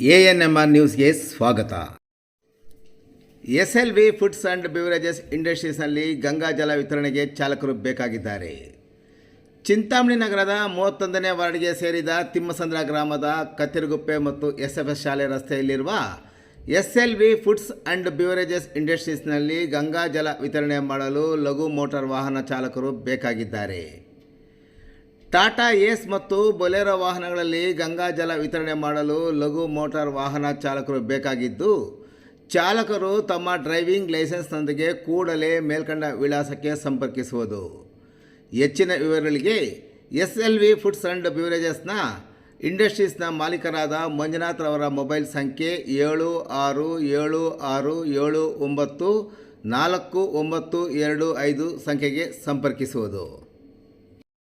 ANMR ನ್ಯೂಸ್ಗೆ ಸ್ವಾಗತ. SLV foods and beverages ಇಂಡಸ್ಟ್ರೀಸ್ನಲ್ಲಿ ಗಂಗಾ ಜಲ ವಿತರಣೆಗೆ ಚಾಲಕರು ಬೇಕಾಗಿದ್ದಾರೆ. ಚಿಂತಾಮಣಿ ನಗರದ 31ನೇ ವಾರ್ಡ್ಗೆ ಸೇರಿದ ತಿಮ್ಮಸಂದ್ರ ಗ್ರಾಮದ ಕತ್ತಿರಗುಪ್ಪೆ ಮತ್ತು ಎಸ್ಎಫ್ಎಸ್ ಶಾಲೆ ರಸ್ತೆಯಲ್ಲಿರುವ ಎಸ್ಎಲ್ವಿ ಫುಡ್ಸ್ ಆ್ಯಂಡ್ ಬಿವರೇಜಸ್ ಇಂಡಸ್ಟ್ರೀಸ್ನಲ್ಲಿ ಗಂಗಾ ಜಲ ವಿತರಣೆ ಮಾಡಲು ಲಘು ಮೋಟಾರ್ ವಾಹನ ಚಾಲಕರು ಬೇಕಾಗಿದ್ದಾರೆ. ಟಾಟಾ ಏಸ್ ಮತ್ತು ಬೊಲೆರೋ ವಾಹನಗಳಲ್ಲಿ ಗಂಗಾ ಜಲ ವಿತರಣೆ ಮಾಡಲು ಲಘು ಮೋಟಾರ್ ವಾಹನ ಚಾಲಕರು ಬೇಕಾಗಿದ್ದು, ಚಾಲಕರು ತಮ್ಮ ಡ್ರೈವಿಂಗ್ ಲೈಸೆನ್ಸ್ನೊಂದಿಗೆ ಕೂಡಲೇ ಮೇಲ್ಕಂಡ ವಿಳಾಸಕ್ಕೆ ಸಂಪರ್ಕಿಸುವುದು. ಹೆಚ್ಚಿನ ವಿವರಗಳಿಗೆ ಎಸ್ಎಲ್ವಿ ಫುಡ್ಸ್ ಆ್ಯಂಡ್ ಬಿವರೇಜಸ್ನ ಇಂಡಸ್ಟ್ರೀಸ್ನ ಮಾಲೀಕರಾದ ಮಂಜುನಾಥ್ ರವರ ಮೊಬೈಲ್ ಸಂಖ್ಯೆ 7676794925 ಸಂಖ್ಯೆಗೆ ಸಂಪರ್ಕಿಸುವುದು.